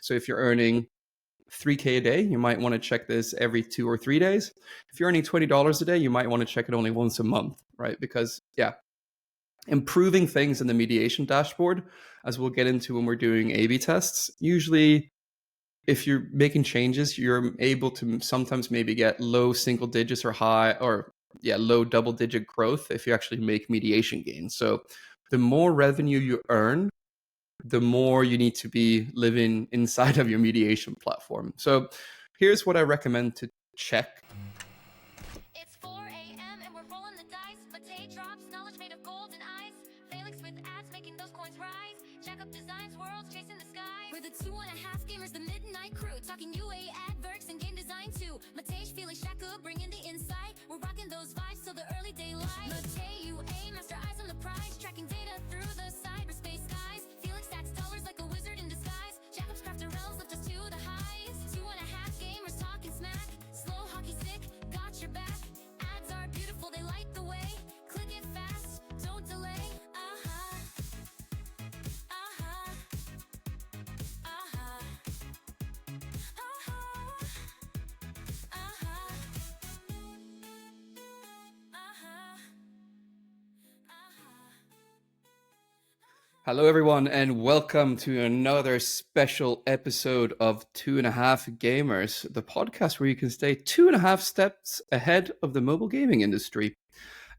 So if you're earning 3K a day, you might want to check this every 2 or 3 days. If you're earning $20 a day, you might want to check it only once a month, right? Because improving things in the mediation dashboard, as we'll get into when we're doing A/B tests, usually if you're making changes, you're able to sometimes maybe get low single digits or low double digit growth if you actually make mediation gains. So the more revenue you earn, the more you need to be living inside of your mediation platform. So here's what I recommend to check. It's 4 a.m. and we're rolling the dice. Matei drops knowledge made of gold and ice. Felix with ads making those coins rise. Jack up designs, worlds chasing the sky. We're the 2.5 gamers, the midnight crew. Talking UA adverts and game design too. Matei, Felix, Shaka bringing the insight. We're rocking those vibes till the early daylight. Matei, UA, master eyes on the prize. Tracking data through the cyberspace skies. Felix stacks dollars like a wizard in disguise. Jacob's crafted realms lift us to the highs. 2.5 gamers talking smack. Slow hockey stick, got your back. Ads are beautiful, they light the way. Click it fast, don't delay. Hello, everyone, and welcome to another special episode of 2.5 Gamers, the podcast where you can stay 2.5 steps ahead of the mobile gaming industry.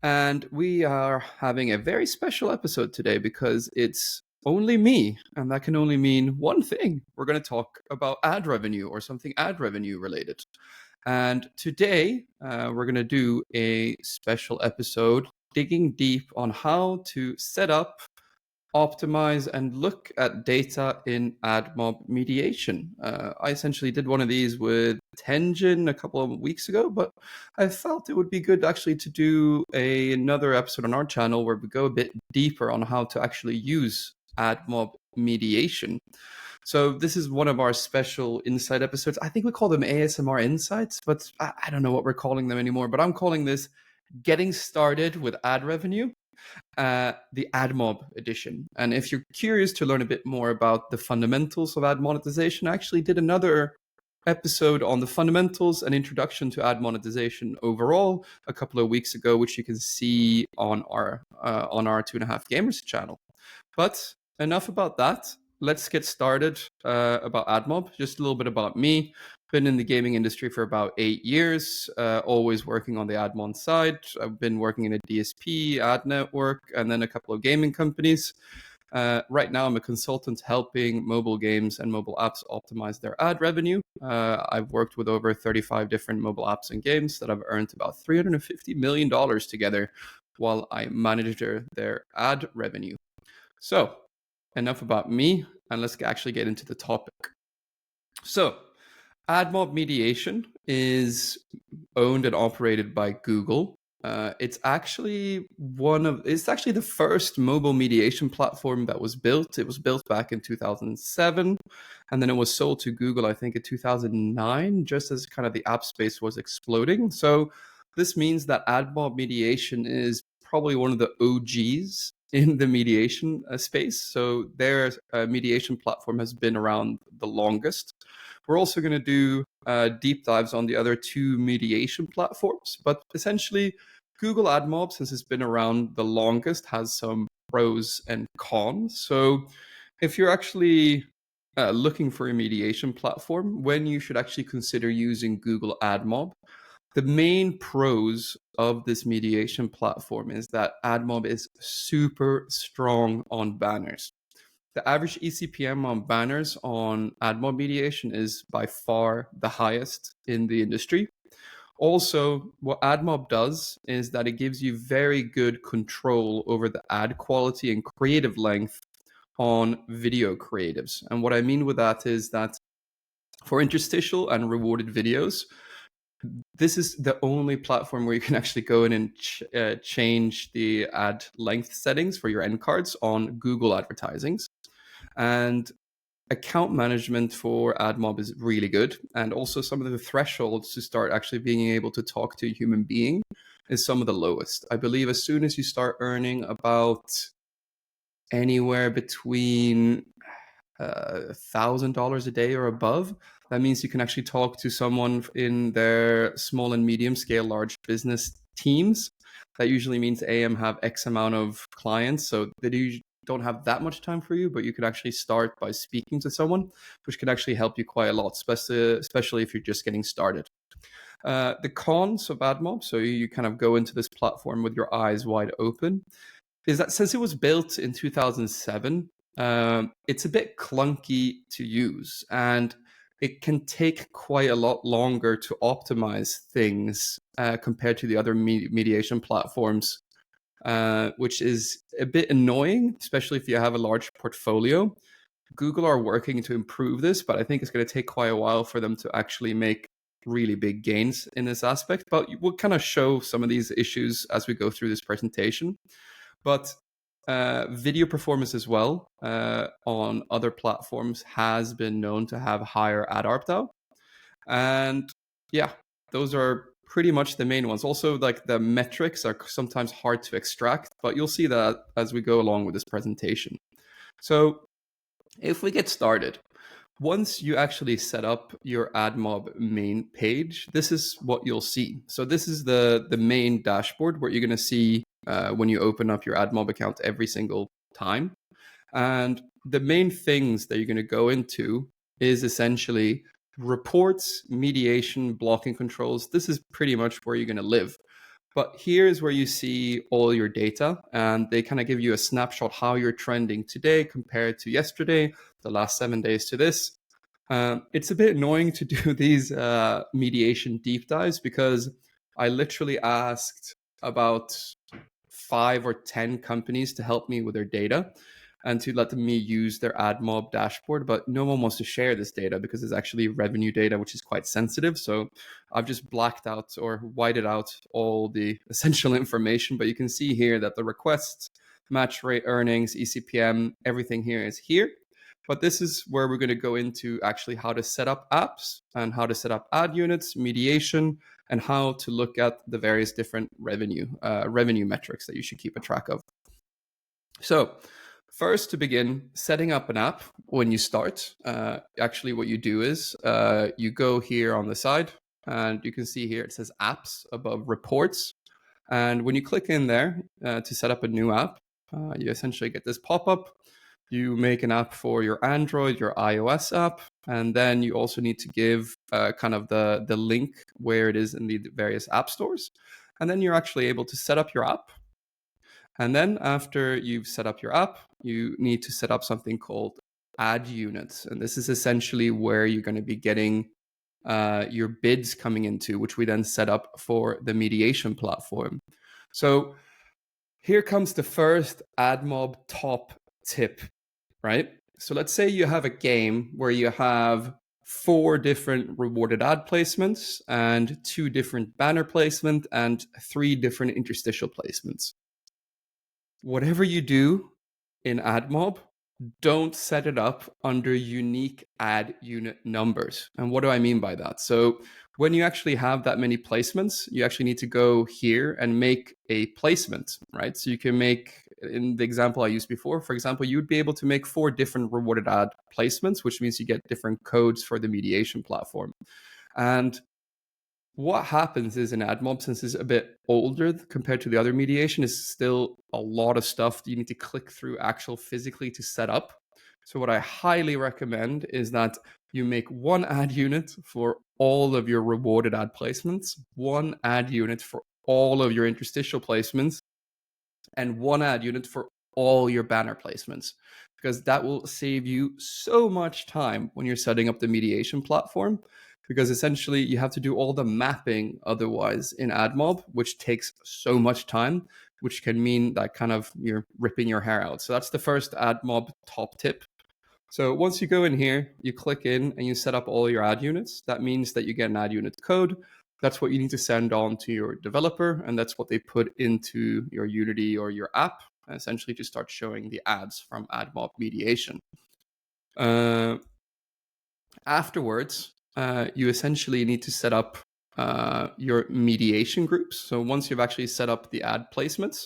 And we are having a very special episode today because it's only me, and that can only mean one thing. We're going to talk about ad revenue or something ad revenue related. And today, we're going to do a special episode digging deep on how to set up, optimize, and look at data in AdMob Mediation. I essentially did one of these with Tenjin a couple of weeks ago, but I felt it would be good actually to do another episode on our channel where we go a bit deeper on how to actually use AdMob Mediation. So this is one of our special insight episodes. I think we call them ASMR Insights, but I don't know what we're calling them anymore, but I'm calling this Getting Started with Ad Revenue. The AdMob edition. And if you're curious to learn a bit more about the fundamentals of ad monetization, I actually did another episode on the fundamentals and introduction to ad monetization overall a couple of weeks ago, which you can see on our 2.5 Gamers channel. But enough about that. Let's get started about AdMob. Just a little bit about me. Been in the gaming industry for about 8 years, always working on the AdMon side. I've been working in a DSP, ad network, and then a couple of gaming companies. Right now, I'm a consultant helping mobile games and mobile apps optimize their ad revenue. I've worked with over 35 different mobile apps and games that have earned about $350 million together while I manage their ad revenue. So, enough about me, and let's actually get into the topic. So, AdMob Mediation is owned and operated by Google. It's actually the first mobile mediation platform that was built. It was built back in 2007, and then it was sold to Google, I think, in 2009, just as kind of the app space was exploding. So this means that AdMob Mediation is probably one of the OGs in the mediation space. So their mediation platform has been around the longest. We're also going to do deep dives on the other two mediation platforms, but essentially Google AdMob, since it's been around the longest, has some pros and cons. So if you're actually looking for a mediation platform, when you should actually consider using Google AdMob, the main pros of this mediation platform is that AdMob is super strong on banners. The average eCPM on banners on AdMob Mediation is by far the highest in the industry. Also, what AdMob does is that it gives you very good control over the ad quality and creative length on video creatives. And what I mean with that is that for interstitial and rewarded videos, this is the only platform where you can actually go in and change the ad length settings for your end cards on Google advertisings. And account management for AdMob is really good. And also some of the thresholds to start actually being able to talk to a human being is some of the lowest. I believe as soon as you start earning about anywhere between $1,000 a day or above. That means you can actually talk to someone in their small and medium scale large business teams. That usually means AM have X amount of clients, so they don't have that much time for you, but you can actually start by speaking to someone, which can actually help you quite a lot, especially if you're just getting started. The cons of AdMob, so you kind of go into this platform with your eyes wide open, is that since it was built in 2007, it's a bit clunky to use, and it can take quite a lot longer to optimize things compared to the other mediation platforms, which is a bit annoying, especially if you have a large portfolio. Google are working to improve this, but I think it's going to take quite a while for them to actually make really big gains in this aspect. But we'll kind of show some of these issues as we go through this presentation. But video performance as well on other platforms has been known to have higher ad ARPDAU. And yeah, those are pretty much the main ones. Also, like the metrics are sometimes hard to extract, but you'll see that as we go along with this presentation. So if we get started, once you actually set up your AdMob main page, this is what you'll see. So this is the main dashboard where you're going to see when you open up your AdMob account every single time. And the main things that you're going to go into is essentially reports, mediation, blocking controls. This is pretty much where you're going to live. But here's where you see all your data, and they kind of give you a snapshot how you're trending today compared to yesterday, the last 7 days to this. It's a bit annoying to do these mediation deep dives because I literally asked about 5 or 10 companies to help me with their data and to let me use their AdMob dashboard, but no one wants to share this data because it's actually revenue data, which is quite sensitive. So I've just blacked out or whited out all the essential information, but you can see here that the requests, match rate, earnings, ECPM, everything here is here. But this is where we're going to go into actually how to set up apps and how to set up ad units, mediation, and how to look at the various different revenue metrics that you should keep a track of. So first, to begin, setting up an app when you start, actually what you do is you go here on the side, and you can see here it says apps above reports. And when you click in there to set up a new app, you essentially get this pop-up. You make an app for your Android, your iOS app, and then you also need to give kind of the link where it is in the various app stores. And then you're actually able to set up your app. And then after you've set up your app, you need to set up something called ad units. And this is essentially where you're going to be getting your bids coming into, which we then set up for the mediation platform. So here comes the first AdMob top tip, right? So let's say you have a game where you have 4 different rewarded ad placements and 2 different banner placement and 3 different interstitial placements. Whatever you do in AdMob, don't set it up under unique ad unit numbers. And what do I mean by that? So when you actually have that many placements, you actually need to go here and make a placement, right? So you can make, in the example I used before, for example, you would be able to make 4 different rewarded ad placements, which means you get different codes for the mediation platform. And what happens is in AdMob, since it's a bit older compared to the other mediation, is still a lot of stuff you need to click through actual physically to set up. So what I highly recommend is that you make 1 ad unit for all of your rewarded ad placements, 1 ad unit for all of your interstitial placements, and 1 ad unit for all your banner placements, because that will save you so much time when you're setting up the mediation platform, because essentially you have to do all the mapping otherwise in AdMob, which takes so much time, which can mean that kind of you're ripping your hair out. So that's the first AdMob top tip. So once you go in here, you click in and you set up all your ad units. That means that you get an ad unit code. That's what you need to send on to your developer, and that's what they put into your Unity or your app, essentially to start showing the ads from AdMob mediation. Afterwards, you essentially need to set up your mediation groups. So once you've actually set up the ad placements,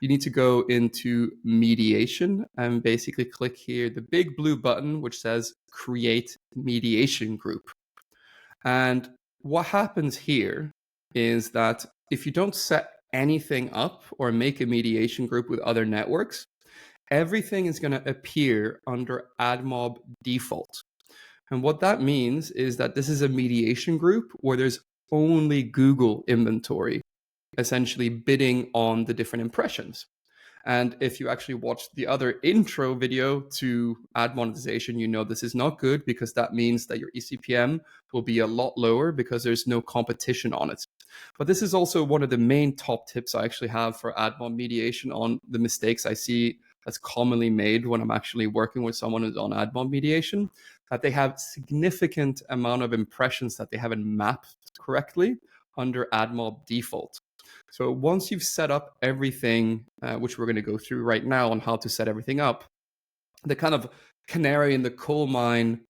you need to go into mediation and basically click here the big blue button which says create mediation group. And what happens here is that if you don't set anything up or make a mediation group with other networks, everything is going to appear under AdMob Default. And what that means is that this is a mediation group where there's only Google inventory essentially bidding on the different impressions. And if you actually watch the other intro video to ad monetization, you know this is not good because that means that your eCPM will be a lot lower because there's no competition on it. But this is also one of the main top tips I actually have for AdMob mediation on the mistakes I see that's commonly made when I'm actually working with someone who's on AdMob mediation, that they have significant amount of impressions that they haven't mapped correctly under AdMob Default. So once you've set up everything, which we're going to go through right now on how to set everything up, the kind of canary in the coal mine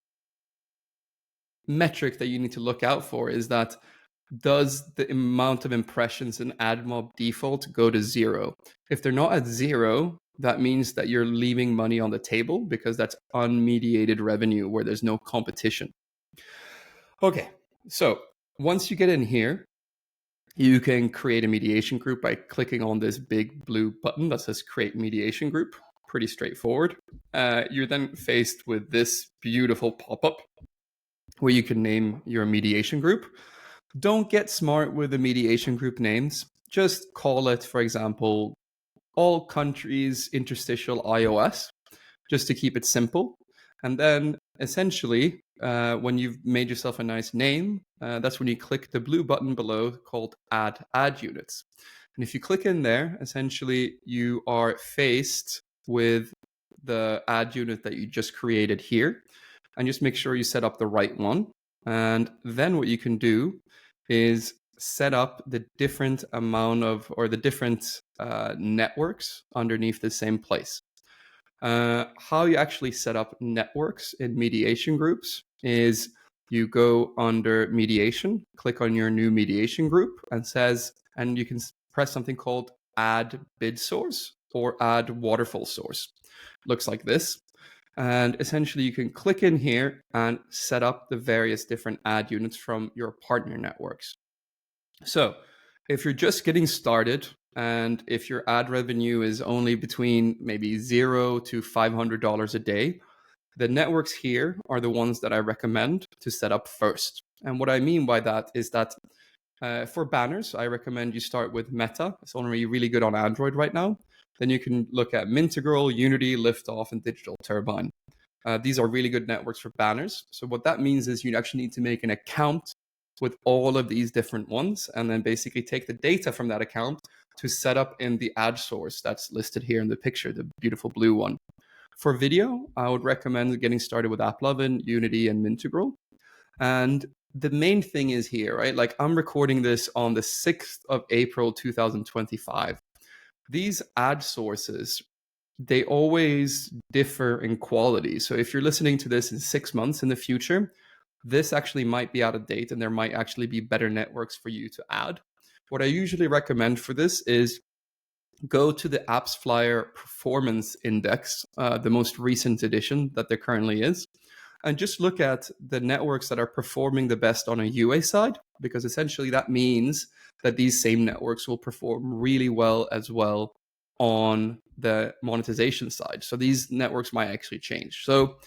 metric that you need to look out for is that does the amount of impressions in AdMob Default go to 0? If they're not at 0, that means that you're leaving money on the table because that's unmediated revenue where there's no competition. Okay, so once you get in here, you can create a mediation group by clicking on this big blue button that says create mediation group. Pretty straightforward. You're then faced with this beautiful pop-up where you can name your mediation group. Don't get smart with the mediation group names. Just call it, for example, all countries interstitial iOS, just to keep it simple. And then essentially, when you've made yourself a nice name, that's when you click the blue button below called Add Ad Units. And if you click in there, essentially you are faced with the ad unit that you just created here. And just make sure you set up the right one. And then what you can do is set up the different amount of, or the different networks underneath the same place. How you actually set up networks in mediation groups is you go under mediation, click on your new mediation group and you can press something called add bid source or add waterfall source. Looks like this. And essentially you can click in here and set up the various different ad units from your partner networks. So if you're just getting started and if your ad revenue is only between maybe $0 to $500 a day, the networks here are the ones that I recommend to set up first. And what I mean by that is that for banners, I recommend you start with Meta. It's only really good on Android right now. Then you can look at Mintegral, Unity, Liftoff, and Digital Turbine. These are really good networks for banners. So what that means is you actually need to make an account with all of these different ones and then basically take the data from that account to set up in the ad source that's listed here in the picture, the beautiful blue one. For video, I would recommend getting started with AppLovin, Unity, and Mintegral. And the main thing is here, right? Like I'm recording this on the 6th of April, 2025. These ad sources, they always differ in quality. So if you're listening to this in 6 months in the future, this actually might be out of date and there might actually be better networks for you to add. What I usually recommend for this is go to the AppsFlyer Performance Index, the most recent edition that there currently is, and just look at the networks that are performing the best on a UA side, because essentially that means that these same networks will perform really well as well on the monetization side. So these networks might actually change. So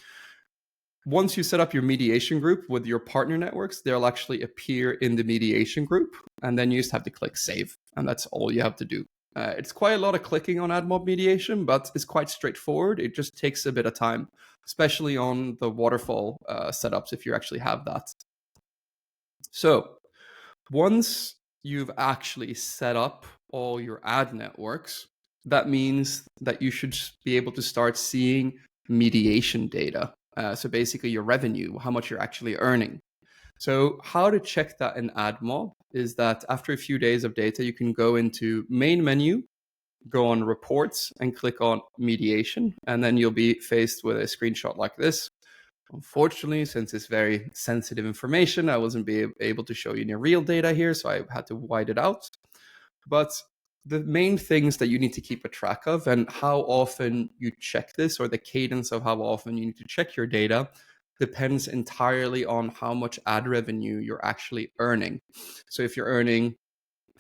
once you set up your mediation group with your partner networks, they'll actually appear in the mediation group, and then you just have to click save, and that's all you have to do. It's quite a lot of clicking on AdMob mediation, but it's quite straightforward. It just takes a bit of time, especially on the waterfall setups if you actually have that. So once you've actually set up all your ad networks, that means that you should be able to start seeing mediation data. So basically your revenue, how much you're actually earning. So how to check that in AdMob is that after a few days of data, you can go into main menu, go on reports and click on mediation. And then you'll be faced with a screenshot like this. Unfortunately, since it's very sensitive information, I wasn't able to show you any real data here, so I had to white it out. But the main things that you need to keep a track of and how often you check this, or the cadence of how often you need to check your data, depends entirely on how much ad revenue you're actually earning. So if you're earning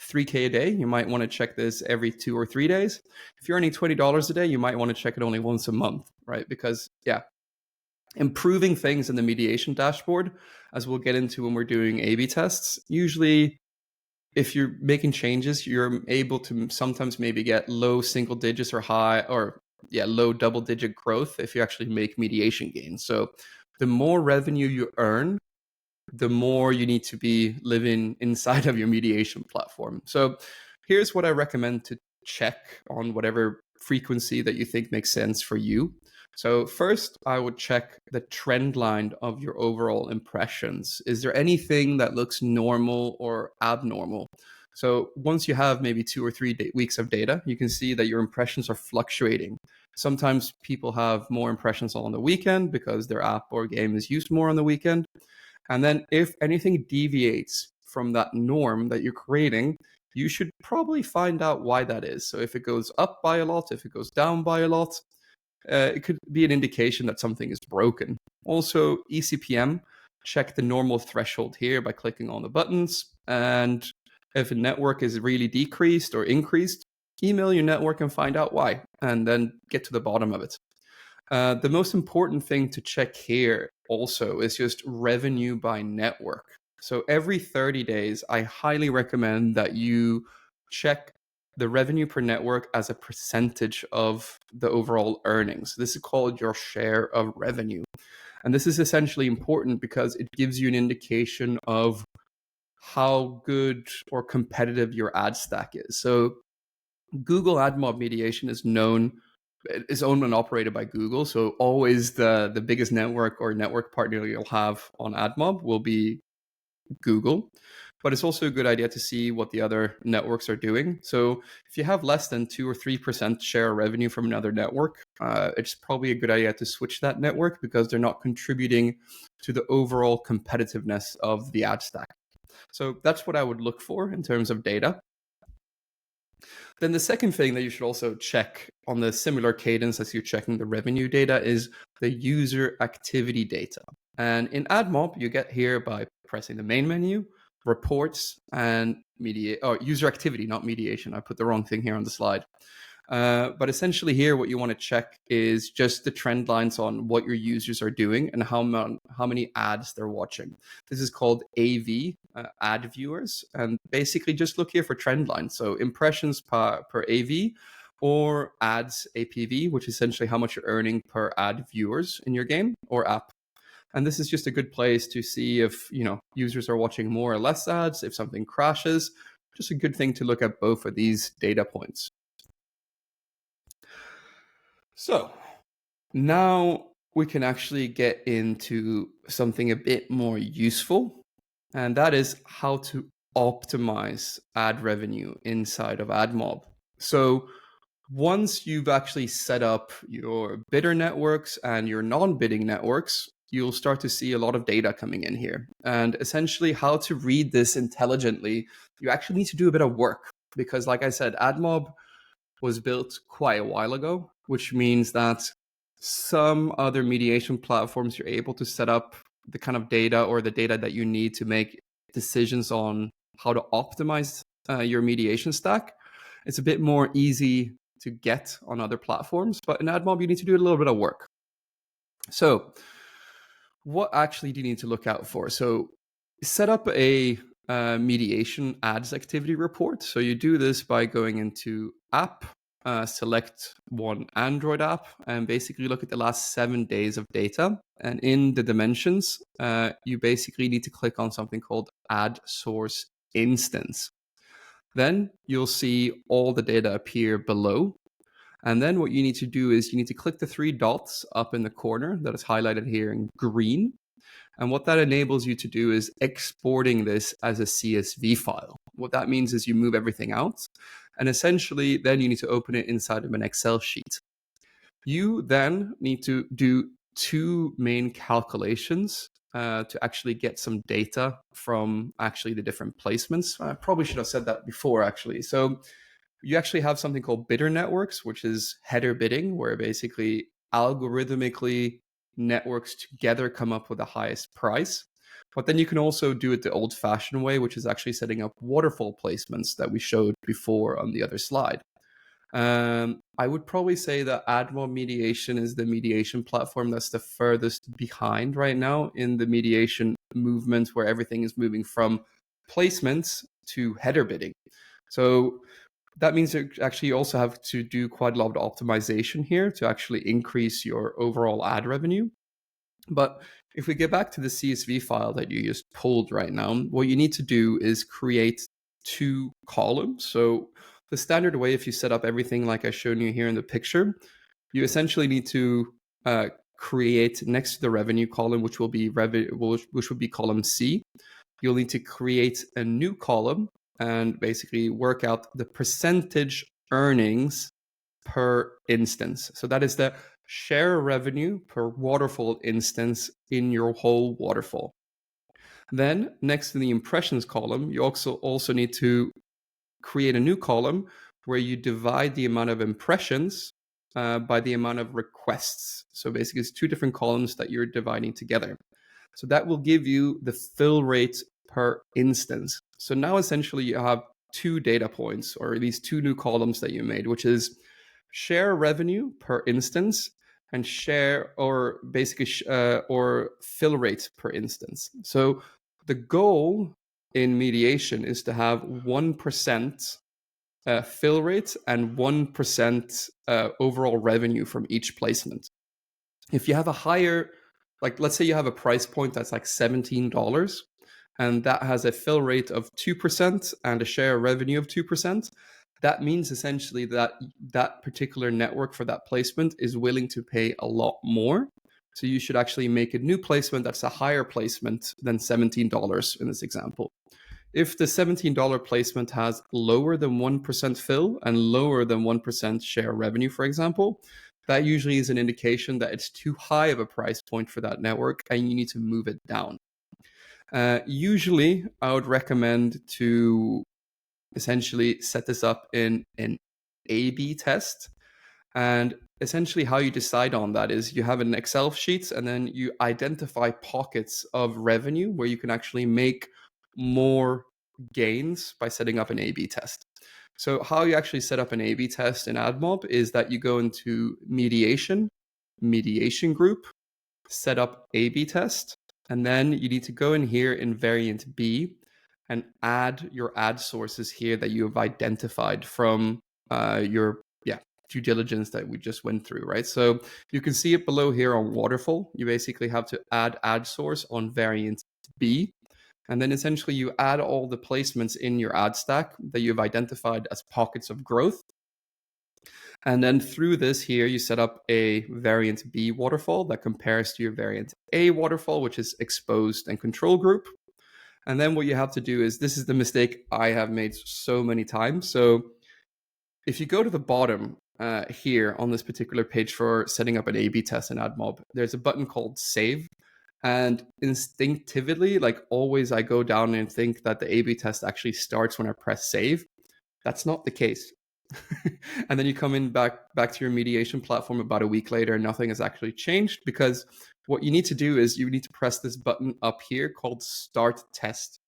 3K a day, you might want to check this every 2 or 3 days. If you're earning $20 a day, you might want to check it only once a month, right? Because, yeah, improving things in the mediation dashboard, as we'll get into when we're doing A/B tests, usually if you're making changes, you're able to sometimes maybe get low single digits or low double digit growth if you actually make mediation gains. So the more revenue you earn, the more you need to be living inside of your mediation platform. So here's what I recommend to check on whatever frequency that you think makes sense for you. So first, I would check the trend line of your overall impressions. Is there anything that looks normal or abnormal? So once you have maybe 2 or 3 weeks of data, you can see that your impressions are fluctuating. Sometimes people have more impressions on the weekend because their app or game is used more on the weekend. And then if anything deviates from that norm that you're creating, you should probably find out why that is. So if it goes up by a lot, if it goes down by a lot, it could be an indication that something is broken. Also, eCPM, check the normal threshold here by clicking on the buttons. And if a network is really decreased or increased, email your network and find out why, and then get to the bottom of it. The most important thing to check here also is just revenue by network. So every 30 days, I highly recommend that you check the revenue per network as a percentage of the overall earnings. This is called your share of revenue. And this is essentially important because it gives you an indication of how good or competitive your ad stack is. So Google AdMob Mediation is owned and operated by Google. So always the biggest network or network partner you'll have on AdMob will be Google. But it's also a good idea to see what the other networks are doing. So if you have less than 2 or 3% share of revenue from another network, it's probably a good idea to switch that network because they're not contributing to the overall competitiveness of the ad stack. So that's what I would look for in terms of data. Then the second thing that you should also check on the similar cadence as you're checking the revenue data is the user activity data. And in AdMob, you get here by pressing the main menu, reports, and user activity, not mediation. I put the wrong thing here on the slide. But essentially here, what you want to check is just the trend lines on what your users are doing and how many ads they're watching. This is called AV, ad viewers. And basically just look here for trend lines. So impressions per AV, or ads APV, which is essentially how much you're earning per ad viewers in your game or app. And this is just a good place to see if, users are watching more or less ads, if something crashes. Just a good thing to look at both of these data points. So now we can actually get into something a bit more useful, and that is how to optimize ad revenue inside of AdMob. So once you've actually set up your bidder networks and your non-bidding networks, you'll start to see a lot of data coming in here. And essentially how to read this intelligently, you actually need to do a bit of work because, like I said, AdMob was built quite a while ago, which means that some other mediation platforms, you're able to set up the kind of data or the data that you need to make decisions on how to optimize your mediation stack. It's a bit more easy to get on other platforms, but in AdMob, you need to do a little bit of work. So what actually do you need to look out for? So set up a mediation ads activity report. So you do this by going into app, select one Android app, and basically look at the last 7 days of data. And in the dimensions, you basically need to click on something called Ad Source Instance. Then you'll see all the data appear below. And then what you need to do is you need to click the 3 dots up in the corner that is highlighted here in green. And what that enables you to do is exporting this as a CSV file. What that means is you move everything out, and essentially then you need to open it inside of an Excel sheet. You then need to do 2 main calculations to actually get some data from actually the different placements. I probably should have said that before, actually. So You actually have something called bidder networks, which is header bidding, where basically algorithmically networks together come up with the highest price. But then you can also do it the old fashioned way, which is actually setting up waterfall placements that we showed before on the other slide. I would probably say that AdMob Mediation is the mediation platform that's the furthest behind right now in the mediation movement, where everything is moving from placements to header bidding. So that means you actually also have to do quite a lot of optimization here to actually increase your overall ad revenue. But if we get back to the CSV file that you just pulled right now, what you need to do is create two columns. So the standard way, if you set up everything like I've shown you here in the picture, you essentially need to create next to the revenue column, which will be which would be column C. You'll need to create a new column and basically work out the percentage earnings per instance. So that is the share revenue per waterfall instance in your whole waterfall. Then next to the impressions column, you also need to create a new column where you divide the amount of impressions by the amount of requests. So basically it's two different columns that you're dividing together. So that will give you the fill rate per instance. So now essentially you have two data points, or these two new columns that you made, which is share revenue per instance and share or basically or fill rate per instance. So the goal in mediation is to have 1% fill rate and 1% overall revenue from each placement. If you have a higher, like let's say you have a price point that's like $17 and that has a fill rate of 2% and a share revenue of 2%, that means essentially that that particular network for that placement is willing to pay a lot more. So you should actually make a new placement that's a higher placement than $17 in this example. If the $17 placement has lower than 1% fill and lower than 1% share revenue, for example, that usually is an indication that it's too high of a price point for that network and you need to move it down. Usually, I would recommend to essentially set this up in an A/B test. And essentially how you decide on that is you have an Excel sheet and then you identify pockets of revenue where you can actually make more gains by setting up an A/B test. So how you actually set up an A/B test in AdMob is that you go into mediation group, set up A/B test, and then you need to go in here in variant B and add your ad sources here that you have identified from your due diligence that we just went through, right? So you can see it below here on waterfall. You basically have to add ad source on variant B. And then essentially you add all the placements in your ad stack that you've identified as pockets of growth. And then through this here, you set up a variant B waterfall that compares to your variant A waterfall, which is exposed and control group. And then what you have to do is, this is the mistake I have made so many times. So if you go to the bottom here on this particular page for setting up an A/B test in AdMob, there's a button called Save. And instinctively, like always, I go down and think that the A/B test actually starts when I press Save. That's not the case. And then you come in back to your mediation platform about a week later, and nothing has actually changed, because what you need to do is you need to press this button up here called Start Test.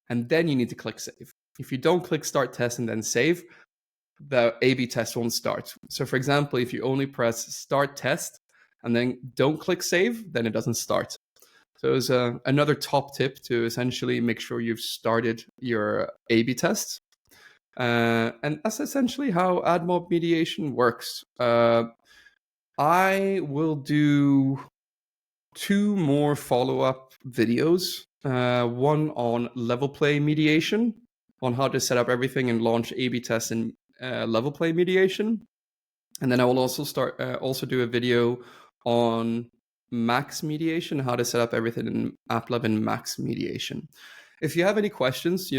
And then you need to click Save. If you don't click Start Test and then Save, the A/B test won't start. So for example, if you only press Start Test and then don't click Save, then it doesn't start. So it's another top tip to essentially make sure you've started your A/B test. And that's essentially how AdMob mediation works. I will do 2 more follow-up videos. One on level play mediation, on how to set up everything and launch A/B tests in level play mediation. And then I will also do a video on max mediation, how to set up everything in AppLovin max mediation. If you have any questions,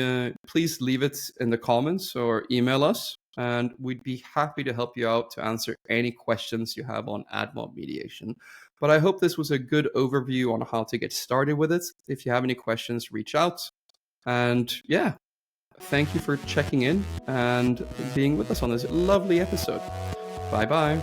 please leave it in the comments or email us, and we'd be happy to help you out to answer any questions you have on AdMob mediation. But I hope this was a good overview on how to get started with it. If you have any questions, reach out. And yeah, thank you for checking in and being with us on this lovely episode. Bye bye.